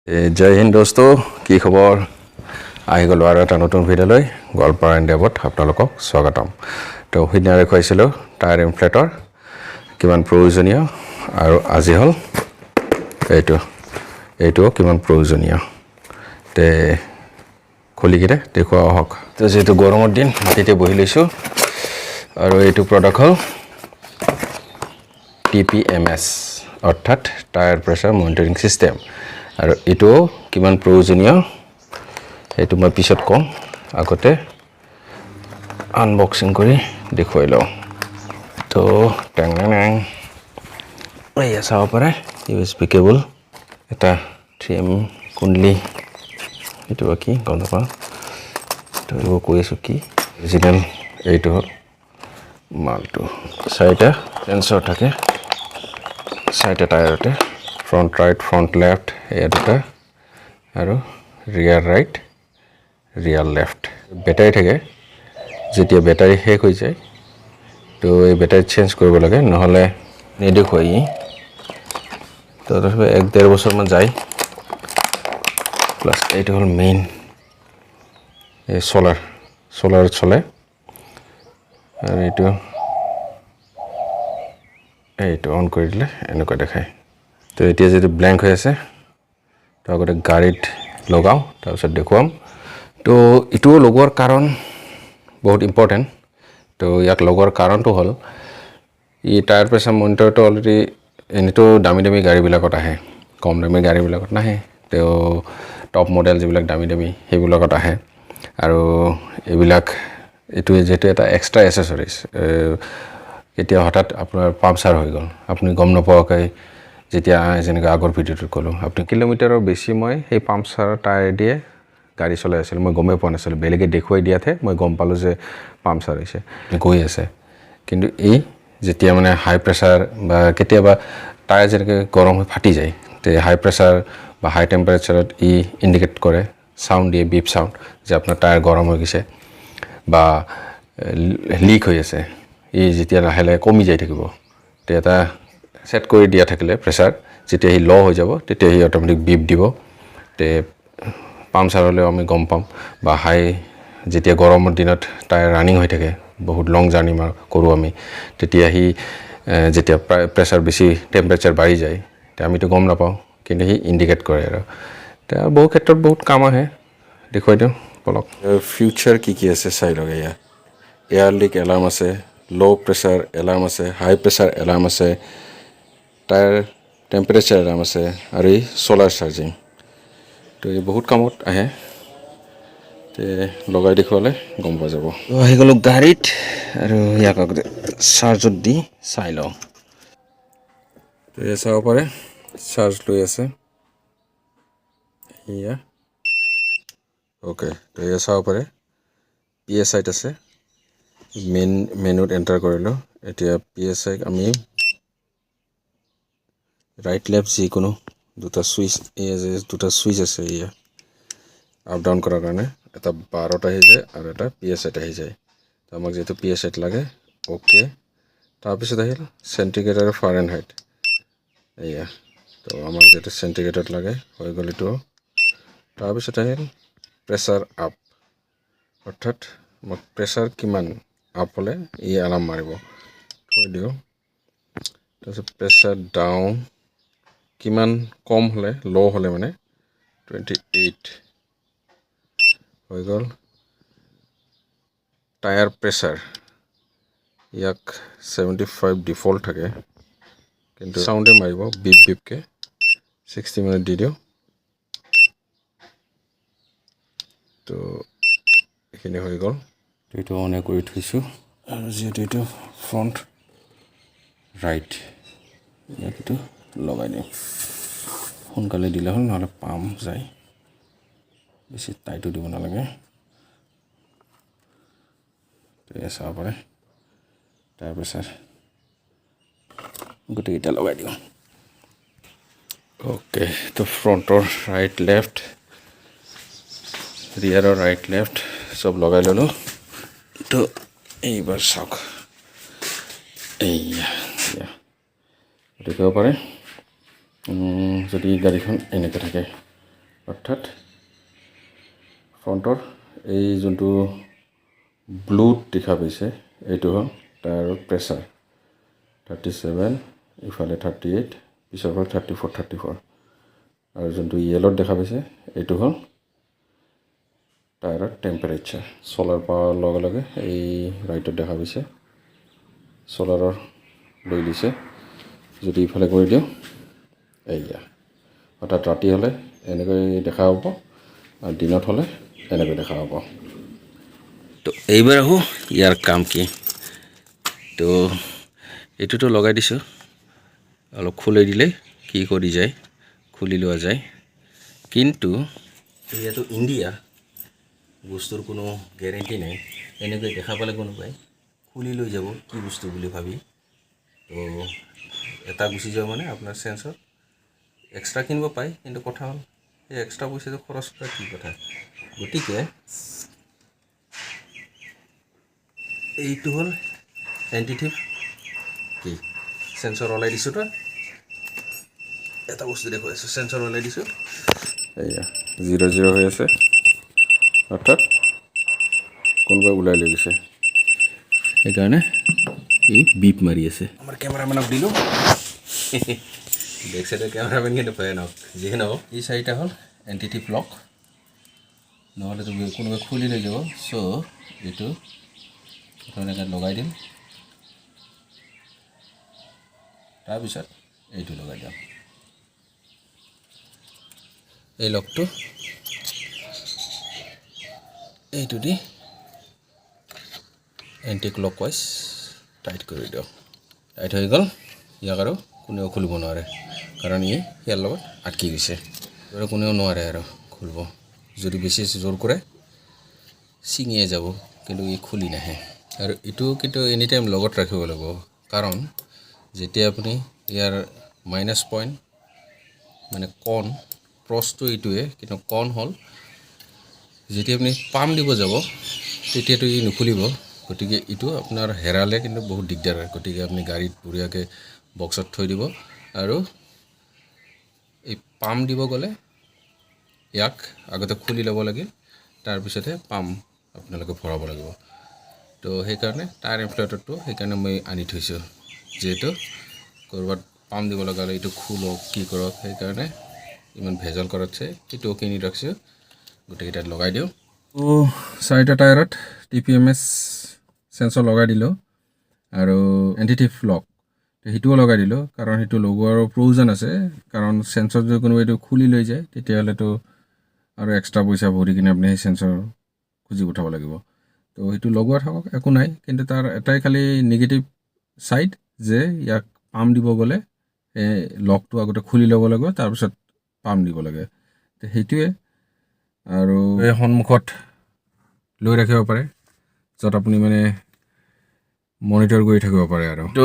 जय हिंद दोस्तों की खबर आहि गलो आरो এটা নতুন ভিডিওলৈ গোৱালপাৰা ডেভত আপোনালোকক স্বাগতম তো সিদিনা দেখুৱাইছিলোঁ টায়াৰ ইনফ্লেটৰ কিমান প্ৰয়োজনীয় আৰু আজি হল এইটো কিমান প্ৰয়োজনীয় তে খুলি কিনে দেখুৱা হওক তো যেটো গৰমৰ দিন মাটিতে বহি লৈছো আৰু এইটো প্ৰডাক্ট হল TPMS অৰ্থাৎ টায়াৰ প্ৰেছাৰ মনিটৰিং সিস্টেম আৰু এটো কিমান প্ৰয়োজনীয় এটো মই পিছত কম আগতে আনবক্সিং কৰি দেখুৱাই লওঁ তো টেং এই চাব পাৰে USB কেবল এটা 3M কুণ্ডলি এটো কি গম নাপাওঁ তো এইবোৰ কৈ আছো কি অৰিজিনেল এইটো হল মালটো চাৰিটা সেন্সৰ থাকে চাৰিটা টায়াৰতে front right front left এই দুটা আৰু rear right rear left ব্যাটাৰি থাকে যেতিয়া ব্যাটাৰি শেষ হৈ যায় তো এই ব্যাটাৰি চেঞ্জ কৰিব লাগে নহলে নেদেখুৱাই তো তথাপি 1.5 বছৰ মান যায় প্লাস এইটো হল মেইন এই সোলাৰ চলে আৰু এইটো অন কৰি দিলে এনেকুৱা দেখায় তো এতিয়া যেটো ব্ল্যাঙ্ক হৈ আছে তো আগতে গাড়ীত লগাও তাৰপিছত দেখুৱাম তো ইটো লগোৱাৰ কাৰণ বহুত ইম্পৰ্টেন্ট তো ইয়াক লগোৱাৰ কাৰণটো হল ই টায়াৰ প্ৰেছাৰ মনিটৰটো অলৰেডি এনেটো দামী গাড়ী বিলাকত আহে কম দামী গাড়ী বিলাকত নাহে তো টপ মডেল যিবিলাক দামী সেইবিলাকত আহে আৰু এইবিলাক এটো যেটো এটা এক্সট্ৰা এক্সেসৰিজ এতিয়া হঠাৎ আপোনাৰ পাম্পচাৰ হৈ গ'ল আপুনি গম নপোৱাকৈ যেতিয়া যেনেকৈ আগৰ ভিডিওটো ক'লো আপুনি কিলোমিটাৰৰ বেছি মই সেই পাম্পচাৰ টায়াৰ দিয়ে গাড়ী চলাই আছিল মই গমে পোৱা নাছিল বেলেগে দেখুৱাই দিয়াতে মই গম পালো যে পাম্পচাৰ হৈছে গৈ আছে কিন্তু এই যেতিয়া মানে হাই প্ৰেছাৰ বা কেতিয়াবা টায়াৰ যেনেকৈ গৰম হৈ ফাটি যায় তে হাই প্ৰেছাৰ বা হাই টেম্পাৰেচাৰত ই ইন্ডিকেট কৰে সাউন্ড দিয়ে বিপ সাউন্ড যে আপোনাৰ টায়াৰ গৰম হৈ গৈছে বা লিক হৈ আছে এই যেতিয়া লাহে লাহে কমি যাই থাকিব তে এটা সেট কৰি দিয়া থাকিলে প্ৰেছাৰ যেতিয়া হি ল হৈ যাব তেতিয়া হি অটোমেটিক বিপ দিব তে পাম্পচাৰ হলে আমি গম পাম বা হাই যেতিয়া গৰমৰ দিনত টায়াৰ ৰানিং হৈ থাকে বহুত লং জাৰ্নি কৰো আমি তেতিয়া হি যেতিয়া প্ৰেছাৰ বেছি টেম্পাৰেচাৰ বাঢ়ি যায় তে আমি তো গম নাপাওঁ কিন্তু হি ইন্ডিকেট কৰে আৰু তে বহু ক্ষেত্ৰত বহুত কাম আহে দেখুৱাই দিওঁ বলক ফিউচাৰ কি আছে চাই লগে এয়াৰ লিক এলাৰ্ম আছে লো প্ৰেছাৰ এলাৰ্ম আছে হাই প্ৰেছাৰ এলাৰ্ম আছে টায়াৰ টেম্পাৰেচাৰ এলাৰ্ম আছে আৰু সোলাৰ চাৰ্জিং তো এই বহুত কামত আহে তে লগাই দেখুৱালে গম পোৱা যাব তো আহি গলো গাড়ীত আৰু ইয়াক চাৰ্জত দি চাই লওঁ তো এই চাব পাৰে চাৰ্জ লৈ আছে ইয়া ওকে তো এই চাব পাৰে PSI আছে মেনুত এন্টাৰ কৰিলো এতিয়া PSI আমি রাইট লেফট যি কোনো দুটা সুইচ দুটা সুইচ আছে ইয়া আপ ডাউন কৰাৰ কাৰণে এটা 12টা আহি যায় আৰু এটা PSI আহি যায় তো আমাক যেটো PSI লাগে ওকে তাৰপিছত আহিল সেন্টিগ্ৰেড আৰু ফাৰেনহাইট ইয়া তো আমাক যেটো সেন্টিগ্ৰেডত লাগে হৈ গ'ল এটো তাৰপিছত আহিল প্ৰেছাৰ আপ অৰ্থাৎ মোক প্ৰেছাৰ কিমান আপ হলে ই এলাৰ্ম মাৰিব কৈ দিও তাৰপিছত প্ৰেছাৰ ডাউন কিমান কম হলে লো হলে মানে 28 হৈ গ'ল টায়াৰ প্ৰেছাৰ ইয়াক 75 ডিফল্ট থাকে কিন্তু সাউন্ডে মাৰিব বিপ বিপ কে 60 মিনিট দি দিও তো এখিনি হৈ গ'ল এইটো অন কৰি থৈছো আৰু যেটো এইটো ফ্ৰন্ট ৰাইট ইয়াকটো লগাই দিম সোনকালে দিলে হল নহলে পাম যায় বেছি টাইটো দিব নালাগে তো এসা পাৰে তাৰপিছত গোটেইটা লগাই দিও ওকে তো ফ্ৰন্টৰ ৰাইট লেফট ৰিয়াৰৰ ৰাইট লেফট সব লগাই ললো তো এইবাৰ চাওক এইয়া দেখিব পাৰে যদি গাড়ীখন এনেকৈ থাকে অৰ্থাৎ ফ্ৰণ্টৰ এই যোনটো ব্লুত দেখা পাইছে এইটো হ'ল টায়াৰৰ প্ৰেছাৰ 37 ইফালে 38 পিছৰ পৰা 34 আৰু যোনটো য়েলত দেখা পাইছে এইটো হ'ল টায়াৰৰ টেম্পাৰেচাৰ ছলাৰ পাৱাৰ লগে লগে এই ৰাইটত দেখা পাইছে ছলাৰৰ লৈ দিছে যদি ইফালে কৰি দিওঁ এইয়া অৰ্থাৎ ৰাতি হ'লে এনেকৈ দেখা হ'ব আৰু দিনত হ'লে এনেকৈ দেখা হ'ব তো এইবাৰ আহোঁ ইয়াৰ কাম কি তো এইটোতো লগাই দিছোঁ অলপ খুলি দিলে কি কৰি যায় খুলি লোৱা যায় কিন্তু ইয়াতো ইণ্ডিয়া বস্তুৰ কোনো গ্যাৰেণ্টি নাই এনেকৈ দেখা পালে কোনোবাই খুলি লৈ যাব কি বস্তু বুলি ভাবি তো এটা গুচি যাব মানে আপোনাৰ সেন্সৰ এক্সট্ৰা কিনিব পায় কিন্তু কথা হ'ল এই এক্সট্ৰা পইচাটো খৰচ কৰা কি কথা গতিকে এইটো হ'ল এণ্টিটিভ কি সেন্সৰ ওলাই দিছোঁ তো এটা বস্তু দেখুৱাই আছোঁ সেন্সৰ ওলাই দিছোঁ এয়া 00 হৈ আছে অৰ্থাৎ কোনোবাই ওলাই লৈ গৈছে সেইকাৰণে এই বিপ মাৰি আছে আমাৰ কেমেৰামেনক দিলোঁ বেক সাইডৰ কেমেৰামেন কিন্তু ভয়ানক যিহে নহওক এই চাৰিটা হ'ল এণ্টিটিভ লক নহ'লেতো কোনোবাই খুলি লৈ যাব চ' এইটো এনেকৈ লগাই দিম তাৰপিছত এইটো লগাই দিম এই লকটো এইটো দি এণ্টি ক্লক ৱাইজ টাইট কৰি দিওঁ টাইট হৈ গ'ল ইয়াক আৰু কোনেও খুলিব নোৱাৰে কাৰণ ই ইয়াৰ লগত আটকি গৈছে আৰু কোনেও নোৱাৰে আৰু খুলিব যদি বেছি জোৰ কৰে ছিঙিয়ে যাব কিন্তু ই খুলি নাহে আৰু এইটো কিন্তু এনি টাইম লগত ৰাখিব লাগিব কাৰণ যেতিয়া আপুনি ইয়াৰ মাইনাছ পইণ্ট মানে কণ ক্ৰছটো এইটোৱে কিন্তু কণ হ'ল যেতিয়া আপুনি পাম্প দিব যাব তেতিয়াতো ই নুখুলিব গতিকে এইটো আপোনাৰ হেৰালে কিন্তু বহুত দিগদাৰ হয় গতিকে আপুনি গাড়ীত বঢ়িয়াকৈ বক্সত থৈ দিব আৰু এই পাম্প দিব গ'লে ইয়াক আগতে খুলি ল'ব লাগিল তাৰপিছতহে পাম্প আপোনালোকে ভৰাব লাগিব তো সেইকাৰণে টায়াৰ ইনফ্লেটৰটো সেইকাৰণে মই আনি থৈছোঁ যিহেতু ক'ৰবাত পাম্প দিব লগা হ'লে এইটো খোলক কি কৰক সেইকাৰণে ইমান ভেজাল কৰাতছে এইটো কিনি ৰাখিছোঁ গোটেইকেইটাত লগাই দিওঁ চাৰিটা টায়াৰত TPMS সেন্সৰ লগাই দিলোঁ আৰু এণ্টিটিভ লক সেইটোও লগাই দিলোঁ কাৰণ সেইটো লগোৱাৰ প্ৰয়োজন আছে কাৰণ সেন্সৰ যদি কোনোবাই এইটো খুলি লৈ যায় তেতিয়াহ'লেতো আৰু এক্সট্ৰা পইচা ভৰি কিনে আপুনি সেই সেন্সৰ খুজি উঠাব লাগিব তো সেইটো লগোৱা থাকক একো নাই কিন্তু তাৰ এটাই খালি নিগেটিভ ছাইড যে ইয়াক পাম্প দিব গ'লে এই লকটো আগতে খুলি ল'ব লাগিব তাৰপিছত পাম্প দিব লাগে তো সেইটোৱে আৰু এই সন্মুখত লৈ ৰাখিব পাৰে য'ত আপুনি মানে মনিটৰ কৰি থাকিব পাৰে আৰু তো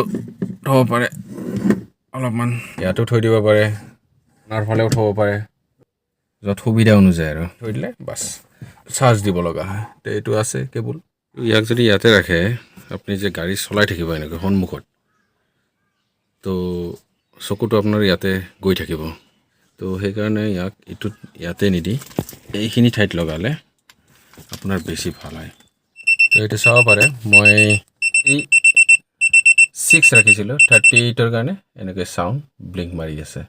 থ'ব পাৰে অলপমান ইয়াতো থৈ দিব পাৰে আপোনাৰ ফালেও থ'ব পাৰে য'ত সুবিধা অনুযায়ী আৰু থৈ দিলে বাছ চাৰ্জ দিব লগা হয় তো এইটো আছে কেবুল ইয়াক যদি ইয়াতে ৰাখে আপুনি যে গাড়ী চলাই থাকিব এনেকৈ সন্মুখত তো চকুটো আপোনাৰ ইয়াতে গৈ থাকিব তো সেইকাৰণে ইয়াক এইটোত ইয়াতে নিদি এইখিনি ঠাইত লগালে আপোনাৰ বেছি ভাল হয় তো এইটো চাব পাৰে মই এই 6 ৰাখিছিলোঁ 38ৰ কাৰণে এনেকৈ চাউণ্ড ব্লিংক মাৰি আছে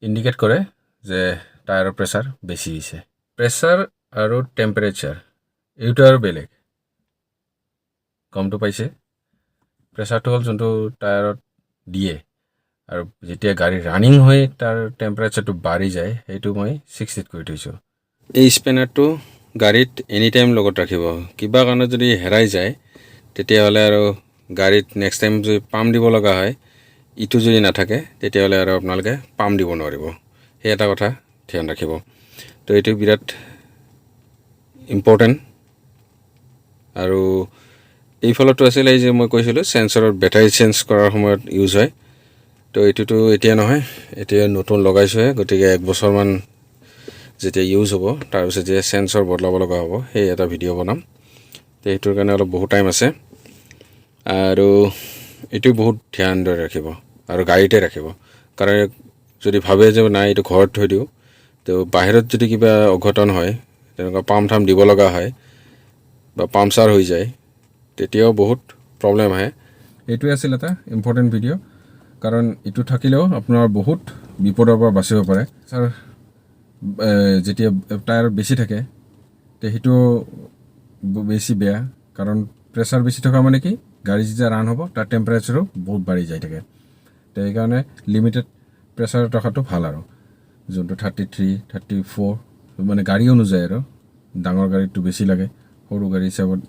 ইণ্ডিকেট কৰে যে টায়াৰৰ প্ৰেছাৰ বেছি হৈছে প্ৰেছাৰ আৰু টেম্পাৰেচাৰ এইটো আৰু বেলেগ গমটো পাইছে প্ৰেছাৰটো হ'ল যোনটো টায়াৰত দিয়ে আৰু যেতিয়া গাড়ী ৰানিং হৈ তাৰ টেম্পাৰেচাৰটো বাঢ়ি যায় সেইটো মই 60 কৰি থৈছোঁ এই স্পেনাৰটো গাড়ীত এনি টাইম লগত ৰাখিব কিবা কাৰণে যদি হেৰাই যায় তেতিয়াহ'লে আৰু গাড়ীত নেক্সট টাইম যদি পাম্প দিব লগা হয় ইটো যদি নাথাকে তেতিয়াহ'লে আৰু আপোনালোকে পাম্প দিব নোৱাৰিব সেই এটা কথা ধ্যান ৰাখিব তো এইটো বিৰাট ইম্পৰ্টেণ্ট আৰু এইফালতো আছিলে এই যে মই কৈছিলোঁ সেন্সৰৰ বেটাৰী চেঞ্জ কৰাৰ সময়ত ইউজ হয় তো এইটোতো এতিয়া নহয় এতিয়া নতুন লগাইছোঁহে গতিকে 1 বছৰমান যেতিয়া ইউজ হ'ব তাৰপিছত যে সেন্সৰ বদলাব লগা হ'ব সেই এটা ভিডিঅ' বনাম তো সেইটোৰ কাৰণে অলপ বহুত টাইম আছে আৰু এইটো বহুত ধ্যান ধৰি ৰাখিব আৰু গাড়ীতে ৰাখিব কাৰণ যদি ভাবে যে নাই এইটো ঘৰত থৈ দিওঁ তো বাহিৰত যদি কিবা অঘটন হয় তেনেকুৱা পাম্প থাম দিব লগা হয় বা পাম্পচাৰ হৈ যায় তেতিয়াও বহুত প্ৰব্লেম আহে এইটোৱে আছিল এটা ইম্পৰ্টেণ্ট ভিডিঅ' কাৰণ এইটো থাকিলেও আপোনাৰ বহুত বিপদৰ পৰা বাচিব পাৰে ছাৰ যেতিয়া টায়াৰ বেছি থাকে তে সেইটো বেছি বেয়া কাৰণ প্ৰেছাৰ বেছি থকা মানে কি গাড়ী যেতিয়া ৰান হ'ব তাৰ টেম্পাৰেচাৰো বহুত বাঢ়ি যায় থাকে তো সেইকাৰণে লিমিটেড প্ৰেছাৰ ৰখাটো ভাল আৰু যোনটো 33 34 মানে গাড়ী অনুযায়ী আৰু ডাঙৰ গাড়ীটো বেছি লাগে সৰু গাড়ী হিচাপত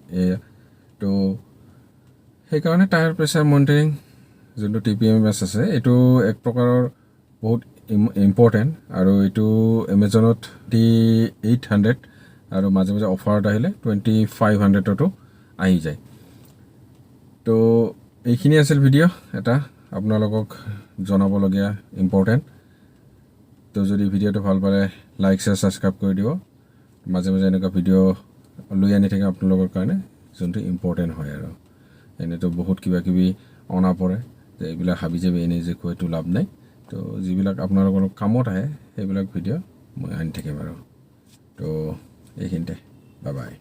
তো সেইকাৰণে টায়াৰ প্ৰেছাৰ মনিটৰিং যোনটো TPMS আছে এইটো এক প্ৰকাৰৰ বহুত ইম্পৰ্টেণ্ট আৰু এইটো এমেজনত 800 আৰু মাজে মাজে অফাৰত আহিলে 2500তো আহি যায় তো এইখিনি আছিল ভিডিঅ' এটা আপোনালোকক জনাবলগীয়া ইম্পৰ্টেণ্ট তো যদি ভিডিঅ'টো ভাল পালে লাইক শ্বেয়াৰ ছাবস্ক্ৰাইব কৰি দিব মাজে মাজে এনেকুৱা ভিডিঅ' লৈ আনি থাকে আপোনালোকৰ কাৰণে যোনটো ইম্পৰ্টেণ্ট হয় আৰু এনেতো বহুত কিবা কিবি অনা পৰে তো এইবিলাক হাবি যাবি এনেই যে কৈতো লাভ নাই তো যিবিলাক আপোনালোকৰ কামত আহে সেইবিলাক ভিডিঅ' মই আনি থাকিম আৰু তো এইখিনিতে বাই বাই